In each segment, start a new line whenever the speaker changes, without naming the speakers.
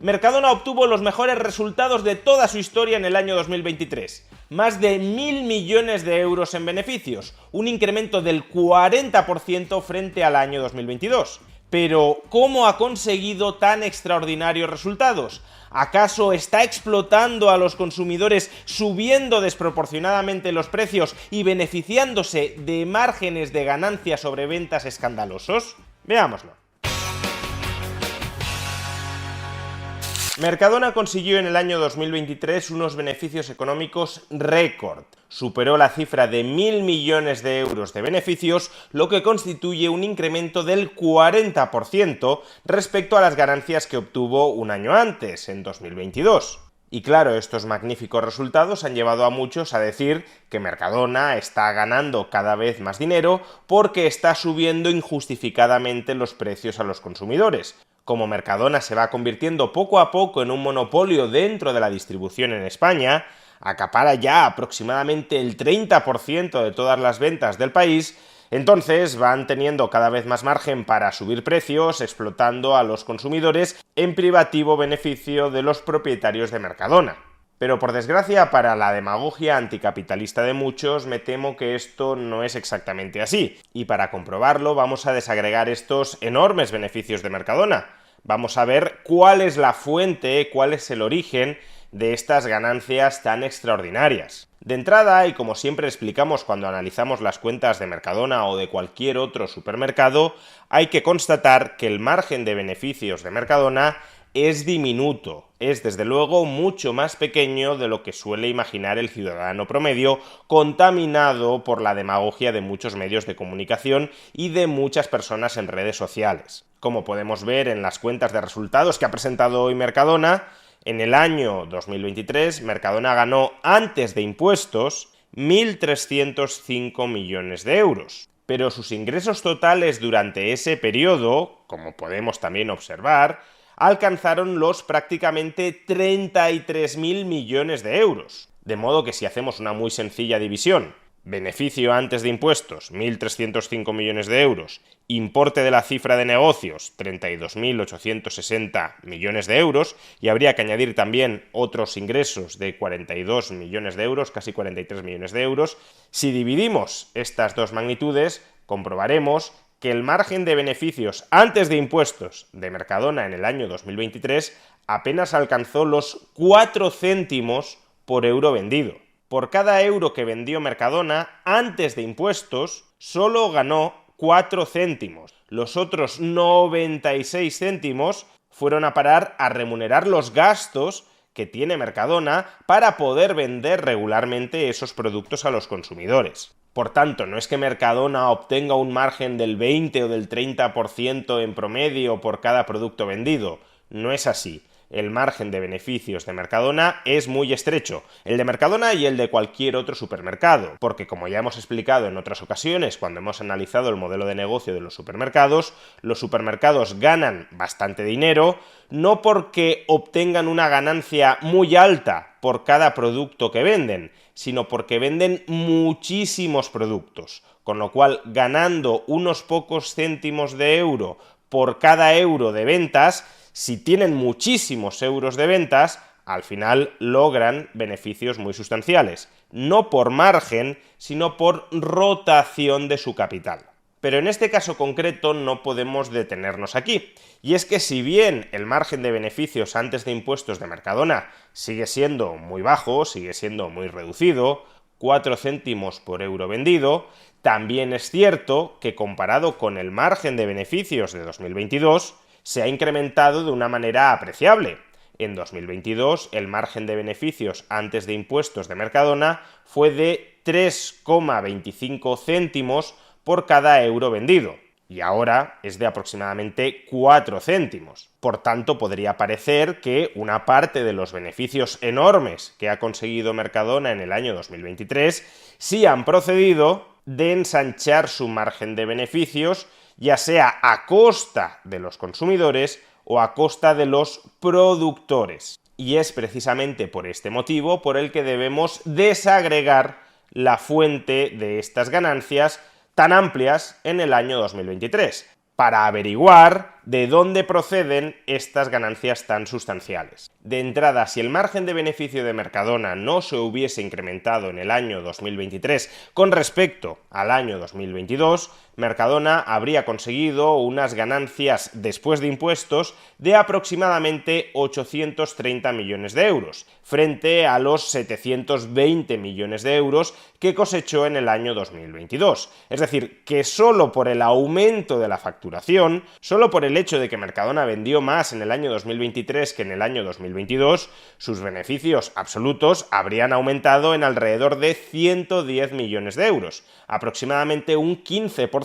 Mercadona obtuvo los mejores resultados de toda su historia en el año 2023. Más de 1.000 millones de euros en beneficios, un incremento del 40% frente al año 2022. Pero, ¿cómo ha conseguido tan extraordinarios resultados? ¿Acaso está explotando a los consumidores subiendo desproporcionadamente los precios y beneficiándose de márgenes de ganancia sobre ventas escandalosos? Veámoslo. Mercadona consiguió en el año 2023 unos beneficios económicos récord. Superó la cifra de 1.000 millones de euros de beneficios, lo que constituye un incremento del 40% respecto a las ganancias que obtuvo un año antes, en 2022. Y claro, estos magníficos resultados han llevado a muchos a decir que Mercadona está ganando cada vez más dinero porque está subiendo injustificadamente los precios a los consumidores. Como Mercadona se va convirtiendo poco a poco en un monopolio dentro de la distribución en España, acapara ya aproximadamente el 30% de todas las ventas del país, entonces van teniendo cada vez más margen para subir precios, explotando a los consumidores en privativo beneficio de los propietarios de Mercadona. Pero por desgracia para la demagogia anticapitalista de muchos, me temo que esto no es exactamente así. Y para comprobarlo vamos a desagregar estos enormes beneficios de Mercadona. Vamos a ver cuál es la fuente, cuál es el origen de estas ganancias tan extraordinarias. De entrada, y como siempre explicamos cuando analizamos las cuentas de Mercadona o de cualquier otro supermercado, hay que constatar que el margen de beneficios de Mercadona es diminuto, es desde luego mucho más pequeño de lo que suele imaginar el ciudadano promedio, contaminado por la demagogia de muchos medios de comunicación y de muchas personas en redes sociales. Como podemos ver en las cuentas de resultados que ha presentado hoy Mercadona, en el año 2023 Mercadona ganó antes de impuestos 1.305 millones de euros. Pero sus ingresos totales durante ese periodo, como podemos también observar, alcanzaron los prácticamente 33.000 millones de euros. De modo que si hacemos una muy sencilla división, beneficio antes de impuestos, 1.305 millones de euros, importe de la cifra de negocios, 32.860 millones de euros, y habría que añadir también otros ingresos de 42 millones de euros, casi 43 millones de euros, si dividimos estas dos magnitudes, comprobaremos que el margen de beneficios antes de impuestos de Mercadona en el año 2023 apenas alcanzó los 4 céntimos por euro vendido. Por cada euro que vendió Mercadona antes de impuestos, solo ganó 4 céntimos. Los otros 96 céntimos fueron a parar a remunerar los gastos que tiene Mercadona para poder vender regularmente esos productos a los consumidores. Por tanto, no es que Mercadona obtenga un margen del 20 o del 30% en promedio por cada producto vendido. No es así. El margen de beneficios de Mercadona es muy estrecho, el de Mercadona y el de cualquier otro supermercado, porque como ya hemos explicado en otras ocasiones cuando hemos analizado el modelo de negocio de los supermercados ganan bastante dinero, no porque obtengan una ganancia muy alta por cada producto que venden, sino porque venden muchísimos productos, con lo cual ganando unos pocos céntimos de euro por cada euro de ventas, si tienen muchísimos euros de ventas, al final logran beneficios muy sustanciales, no por margen, sino por rotación de su capital. Pero en este caso concreto no podemos detenernos aquí, y es que si bien el margen de beneficios antes de impuestos de Mercadona sigue siendo muy bajo, sigue siendo muy reducido, 4 céntimos por euro vendido, también es cierto que comparado con el margen de beneficios de 2022, se ha incrementado de una manera apreciable. En 2022 el margen de beneficios antes de impuestos de Mercadona fue de 3,25 céntimos por cada euro vendido, y ahora es de aproximadamente 4 céntimos. Por tanto, podría parecer que una parte de los beneficios enormes que ha conseguido Mercadona en el año 2023 sí han procedido de ensanchar su margen de beneficios, ya sea a costa de los consumidores o a costa de los productores. Y es precisamente por este motivo por el que debemos desagregar la fuente de estas ganancias tan amplias en el año 2023, para averiguar de dónde proceden estas ganancias tan sustanciales. De entrada, si el margen de beneficio de Mercadona no se hubiese incrementado en el año 2023 con respecto al año 2022, Mercadona habría conseguido unas ganancias después de impuestos de aproximadamente 830 millones de euros, frente a los 720 millones de euros que cosechó en el año 2022. Es decir, que solo por el aumento de la facturación, solo por el hecho de que Mercadona vendió más en el año 2023 que en el año 2022, sus beneficios absolutos habrían aumentado en alrededor de 110 millones de euros, aproximadamente un 15%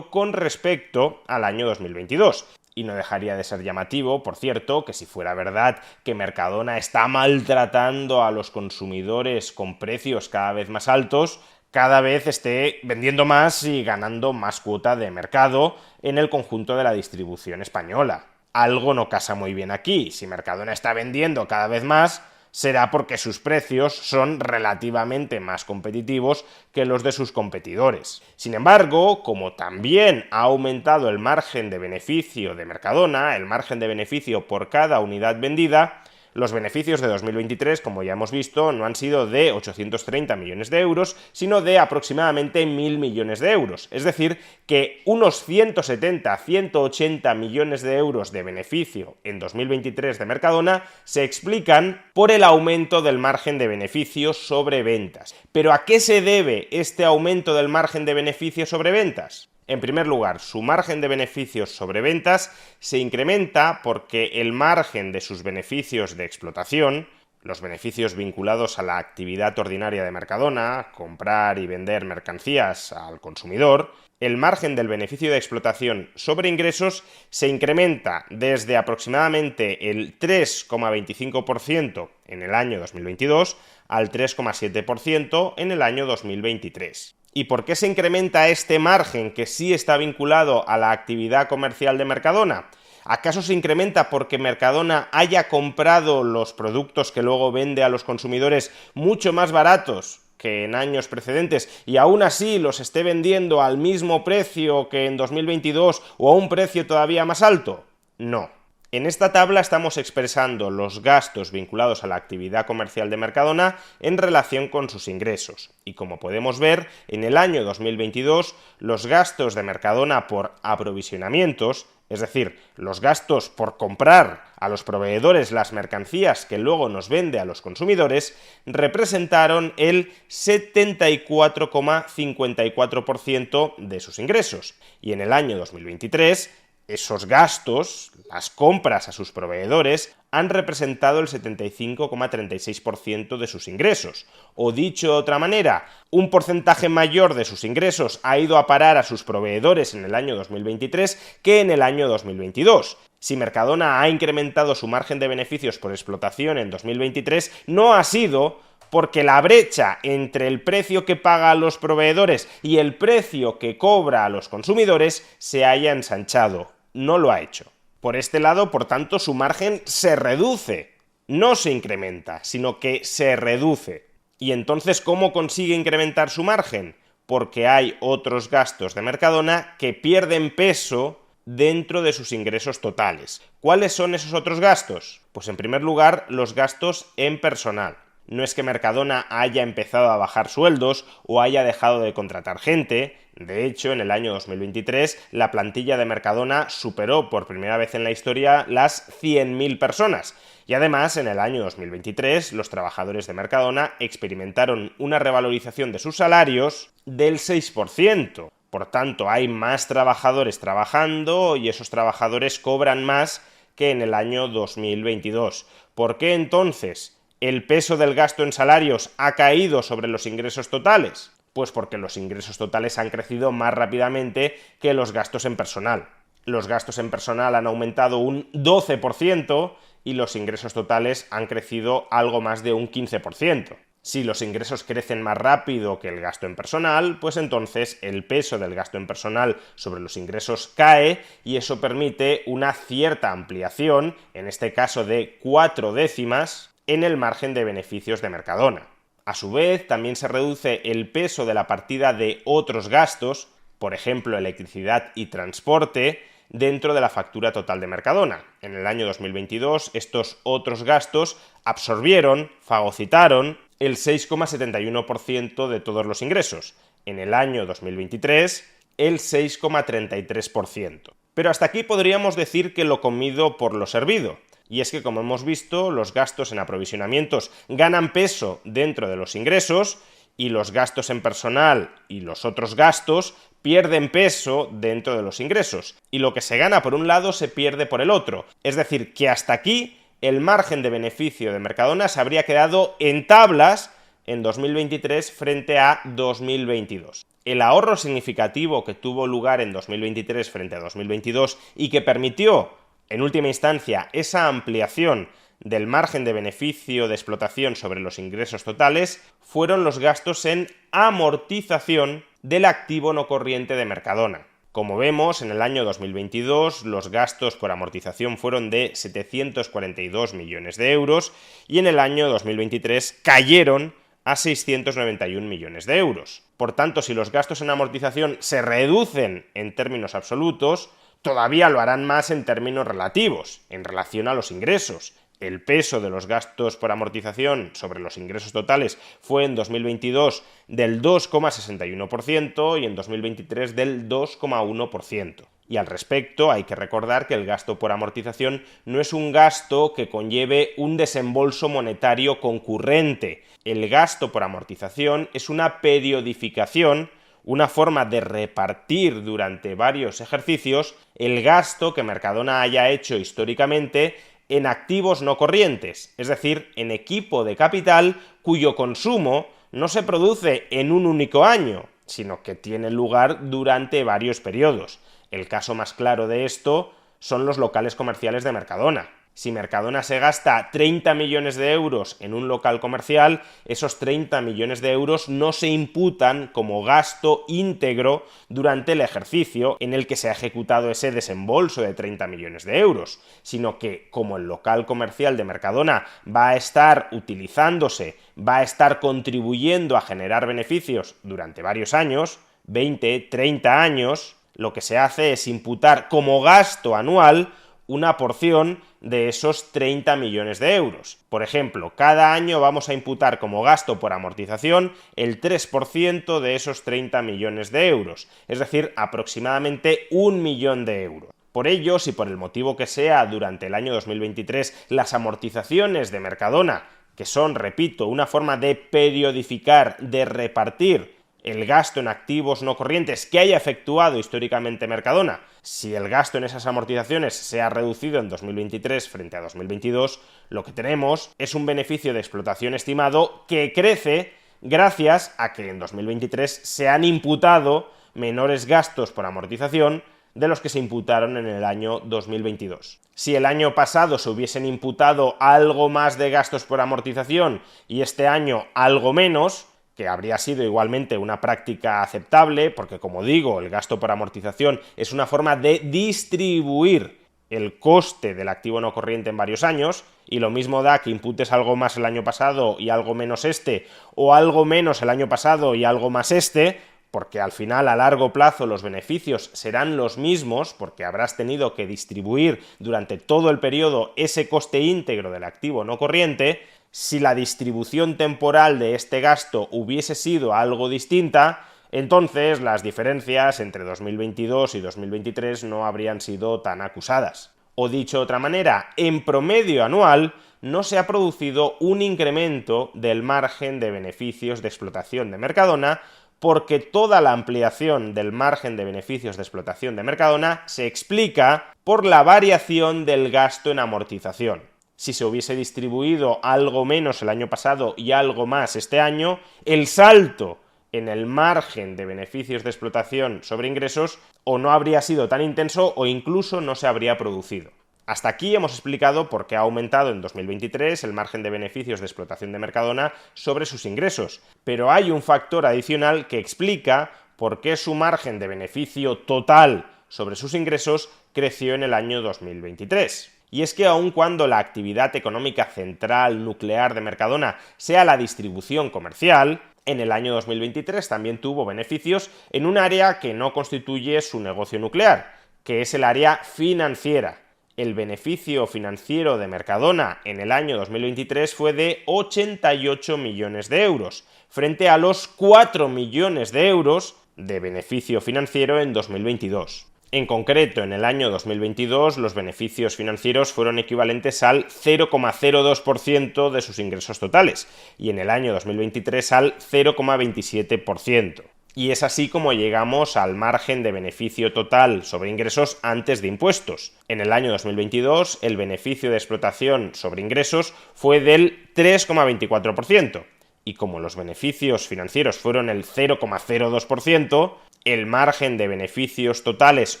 con respecto al año 2022. Y no dejaría de ser llamativo, por cierto, que si fuera verdad que Mercadona está maltratando a los consumidores con precios cada vez más altos, cada vez esté vendiendo más y ganando más cuota de mercado en el conjunto de la distribución española. Algo no casa muy bien aquí. Si Mercadona está vendiendo cada vez más, será porque sus precios son relativamente más competitivos que los de sus competidores. Sin embargo, como también ha aumentado el margen de beneficio de Mercadona, el margen de beneficio por cada unidad vendida, los beneficios de 2023, como ya hemos visto, no han sido de 830 millones de euros, sino de aproximadamente 1.000 millones de euros. Es decir, que unos 170-180 millones de euros de beneficio en 2023 de Mercadona se explican por el aumento del margen de beneficio sobre ventas. ¿Pero a qué se debe este aumento del margen de beneficio sobre ventas? En primer lugar, su margen de beneficios sobre ventas se incrementa porque el margen de sus beneficios de explotación, los beneficios vinculados a la actividad ordinaria de Mercadona, comprar y vender mercancías al consumidor, el margen del beneficio de explotación sobre ingresos se incrementa desde aproximadamente el 3,25% en el año 2022 al 3,7% en el año 2023. ¿Y por qué se incrementa este margen que sí está vinculado a la actividad comercial de Mercadona? ¿Acaso se incrementa porque Mercadona haya comprado los productos que luego vende a los consumidores mucho más baratos que en años precedentes y aún así los esté vendiendo al mismo precio que en 2022 o a un precio todavía más alto? No. En esta tabla estamos expresando los gastos vinculados a la actividad comercial de Mercadona en relación con sus ingresos. Y como podemos ver, en el año 2022 los gastos de Mercadona por aprovisionamientos, es decir, los gastos por comprar a los proveedores las mercancías que luego nos vende a los consumidores, representaron el 74,54% de sus ingresos. Y en el año 2023, esos gastos, las compras a sus proveedores, han representado el 75,36% de sus ingresos. O dicho de otra manera, un porcentaje mayor de sus ingresos ha ido a parar a sus proveedores en el año 2023 que en el año 2022. Si Mercadona ha incrementado su margen de beneficios por explotación en 2023, no ha sido porque la brecha entre el precio que paga a los proveedores y el precio que cobra a los consumidores se haya ensanchado. No lo ha hecho. Por este lado, por tanto, su margen se reduce. No se incrementa, sino que se reduce. ¿Y entonces cómo consigue incrementar su margen? Porque hay otros gastos de Mercadona que pierden peso dentro de sus ingresos totales. ¿Cuáles son esos otros gastos? Pues en primer lugar, los gastos en personal. No es que Mercadona haya empezado a bajar sueldos o haya dejado de contratar gente. De hecho, en el año 2023, la plantilla de Mercadona superó por primera vez en la historia las 100.000 personas. Y además, en el año 2023, los trabajadores de Mercadona experimentaron una revalorización de sus salarios del 6%. Por tanto, hay más trabajadores trabajando y esos trabajadores cobran más que en el año 2022. ¿Por qué entonces el peso del gasto en salarios ha caído sobre los ingresos totales? Pues porque los ingresos totales han crecido más rápidamente que los gastos en personal. Los gastos en personal han aumentado un 12% y los ingresos totales han crecido algo más de un 15%. Si los ingresos crecen más rápido que el gasto en personal, pues entonces el peso del gasto en personal sobre los ingresos cae y eso permite una cierta ampliación, en este caso de 4 décimas, en el margen de beneficios de Mercadona. A su vez, también se reduce el peso de la partida de otros gastos, por ejemplo, electricidad y transporte, dentro de la factura total de Mercadona. En el año 2022 estos otros gastos absorbieron, fagocitaron el 6,71% de todos los ingresos. En el año 2023 el 6,33%. Pero hasta aquí podríamos decir que lo comido por lo servido. Y es que, como hemos visto, los gastos en aprovisionamientos ganan peso dentro de los ingresos y los gastos en personal y los otros gastos pierden peso dentro de los ingresos. Y lo que se gana por un lado se pierde por el otro. Es decir, que hasta aquí el margen de beneficio de Mercadona se habría quedado en tablas en 2023 frente a 2022. El ahorro significativo que tuvo lugar en 2023 frente a 2022 y que permitió, en última instancia, esa ampliación del margen de beneficio de explotación sobre los ingresos totales, fueron los gastos en amortización del activo no corriente de Mercadona. Como vemos, en el año 2022 los gastos por amortización fueron de 742 millones de euros y en el año 2023 cayeron a 691 millones de euros. Por tanto, si los gastos en amortización se reducen en términos absolutos, todavía lo harán más en términos relativos, en relación a los ingresos. El peso de los gastos por amortización sobre los ingresos totales fue en 2022 del 2,61% y en 2023 del 2,1%. Y al respecto hay que recordar que el gasto por amortización no es un gasto que conlleve un desembolso monetario concurrente. El gasto por amortización es una periodificación, una forma de repartir durante varios ejercicios el gasto que Mercadona haya hecho históricamente en activos no corrientes, es decir, en equipo de capital cuyo consumo no se produce en un único año, sino que tiene lugar durante varios periodos. El caso más claro de esto son los locales comerciales de Mercadona. Si Mercadona se gasta 30 millones de euros en un local comercial, esos 30 millones de euros no se imputan como gasto íntegro durante el ejercicio en el que se ha ejecutado ese desembolso de 30 millones de euros, sino que como el local comercial de Mercadona va a estar utilizándose, va a estar contribuyendo a generar beneficios durante varios años, 20, 30 años, lo que se hace es imputar como gasto anual una porción de esos 30 millones de euros. Por ejemplo, cada año vamos a imputar como gasto por amortización el 3% de esos 30 millones de euros, es decir, aproximadamente 1 millón de euros. Por ello, si por el motivo que sea durante el año 2023 las amortizaciones de Mercadona, que son, repito, una forma de periodificar, de repartir el gasto en activos no corrientes que haya efectuado históricamente Mercadona, si el gasto en esas amortizaciones se ha reducido en 2023 frente a 2022, lo que tenemos es un beneficio de explotación estimado que crece gracias a que en 2023 se han imputado menores gastos por amortización de los que se imputaron en el año 2022. Si el año pasado se hubiesen imputado algo más de gastos por amortización y este año algo menos, que habría sido igualmente una práctica aceptable, porque como digo, el gasto por amortización es una forma de distribuir el coste del activo no corriente en varios años, y lo mismo da que imputes algo más el año pasado y algo menos este, o algo menos el año pasado y algo más este, porque al final a largo plazo los beneficios serán los mismos, porque habrás tenido que distribuir durante todo el periodo ese coste íntegro del activo no corriente. Si la distribución temporal de este gasto hubiese sido algo distinta, entonces las diferencias entre 2022 y 2023 no habrían sido tan acusadas. O dicho de otra manera, en promedio anual no se ha producido un incremento del margen de beneficios de explotación de Mercadona, porque toda la ampliación del margen de beneficios de explotación de Mercadona se explica por la variación del gasto en amortización. Si se hubiese distribuido algo menos el año pasado y algo más este año, el salto en el margen de beneficios de explotación sobre ingresos o no habría sido tan intenso o incluso no se habría producido. Hasta aquí hemos explicado por qué ha aumentado en 2023 el margen de beneficios de explotación de Mercadona sobre sus ingresos, pero hay un factor adicional que explica por qué su margen de beneficio total sobre sus ingresos creció en el año 2023. Y es que aun cuando la actividad económica central nuclear de Mercadona sea la distribución comercial, en el año 2023 también tuvo beneficios en un área que no constituye su negocio nuclear, que es el área financiera. El beneficio financiero de Mercadona en el año 2023 fue de 88 millones de euros, frente a los 4 millones de euros de beneficio financiero en 2022. En concreto, en el año 2022, los beneficios financieros fueron equivalentes al 0,02% de sus ingresos totales, y en el año 2023 al 0,27%. Y es así como llegamos al margen de beneficio total sobre ingresos antes de impuestos. En el año 2022, el beneficio de explotación sobre ingresos fue del 3,24%, y como los beneficios financieros fueron el 0,02%, el margen de beneficios totales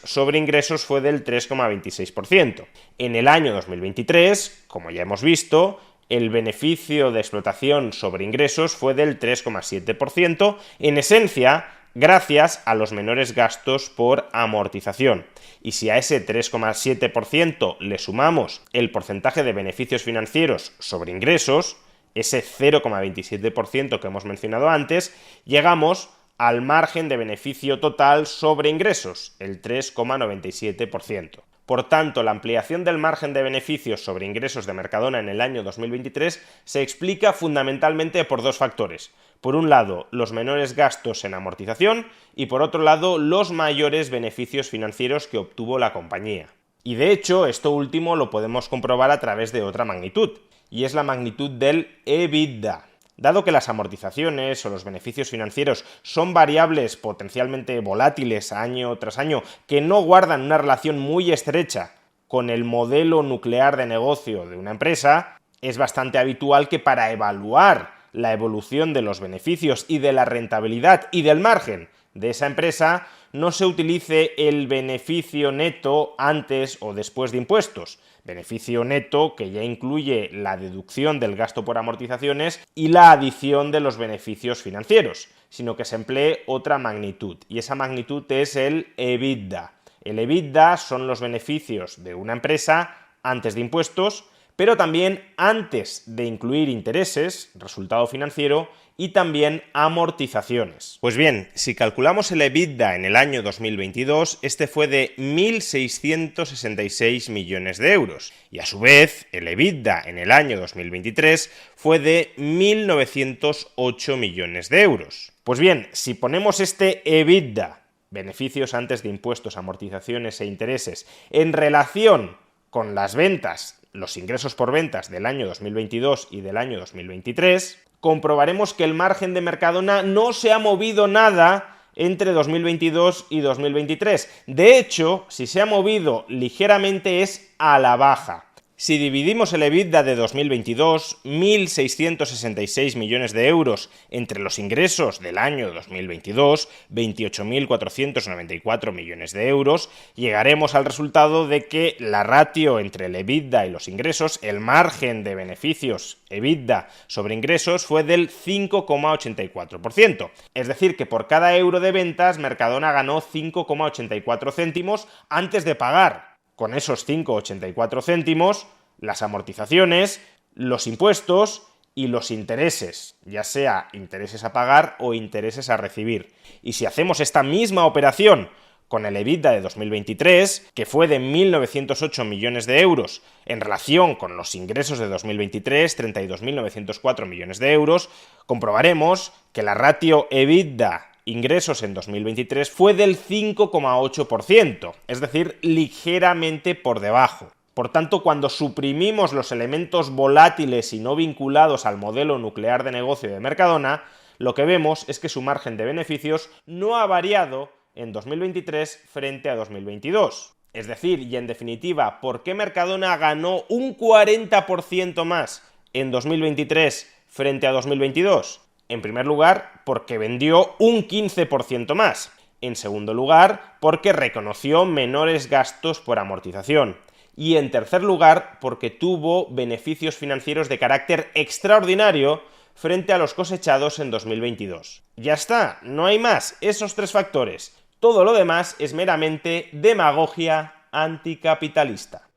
sobre ingresos fue del 3,26%. En el año 2023, como ya hemos visto, el beneficio de explotación sobre ingresos fue del 3,7%, en esencia, gracias a los menores gastos por amortización. Y si a ese 3,7% le sumamos el porcentaje de beneficios financieros sobre ingresos, ese 0,27% que hemos mencionado antes, llegamos al margen de beneficio total sobre ingresos, el 3,97%. Por tanto, la ampliación del margen de beneficios sobre ingresos de Mercadona en el año 2023 se explica fundamentalmente por dos factores. Por un lado, los menores gastos en amortización y por otro lado, los mayores beneficios financieros que obtuvo la compañía. Y de hecho, esto último lo podemos comprobar a través de otra magnitud, y es la magnitud del EBITDA. Dado que las amortizaciones o los beneficios financieros son variables potencialmente volátiles año tras año que no guardan una relación muy estrecha con el modelo nuclear de negocio de una empresa, es bastante habitual que para evaluar la evolución de los beneficios y de la rentabilidad y del margen de esa empresa no se utilice el beneficio neto antes o después de impuestos. Beneficio neto que ya incluye la deducción del gasto por amortizaciones y la adición de los beneficios financieros, sino que se emplee otra magnitud, y esa magnitud es el EBITDA. El EBITDA son los beneficios de una empresa antes de impuestos, pero también antes de incluir intereses, resultado financiero, y también amortizaciones. Pues bien, si calculamos el EBITDA en el año 2022, este fue de 1.666 millones de euros, y a su vez el EBITDA en el año 2023 fue de 1.908 millones de euros. Pues bien, si ponemos este EBITDA, beneficios antes de impuestos, amortizaciones e intereses, en relación con las ventas, los ingresos por ventas del año 2022 y del año 2023, comprobaremos que el margen de Mercadona no se ha movido nada entre 2022 y 2023. De hecho, si se ha movido ligeramente es a la baja. Si dividimos el EBITDA de 2022, 1.666 millones de euros, entre los ingresos del año 2022, 28.494 millones de euros, llegaremos al resultado de que la ratio entre el EBITDA y los ingresos, el margen de beneficios EBITDA sobre ingresos, fue del 5,84%. Es decir, que por cada euro de ventas, Mercadona ganó 5,84 céntimos antes de pagar con esos 5,84 céntimos las amortizaciones, los impuestos y los intereses, ya sea intereses a pagar o intereses a recibir. Y si hacemos esta misma operación con el EBITDA de 2023, que fue de 1.908 millones de euros, en relación con los ingresos de 2023, 32.904 millones de euros, comprobaremos que la ratio EBITDA ingresos en 2023 fue del 5,8%, es decir, ligeramente por debajo. Por tanto, cuando suprimimos los elementos volátiles y no vinculados al modelo nuclear de negocio de Mercadona, lo que vemos es que su margen de beneficios no ha variado en 2023 frente a 2022. Es decir, y en definitiva, ¿por qué Mercadona ganó un 40% más en 2023 frente a 2022? En primer lugar, porque vendió un 15% más. En segundo lugar, porque reconoció menores gastos por amortización. Y en tercer lugar, porque tuvo beneficios financieros de carácter extraordinario frente a los cosechados en 2022. Ya está, no hay más, esos tres factores. Todo lo demás es meramente demagogia anticapitalista.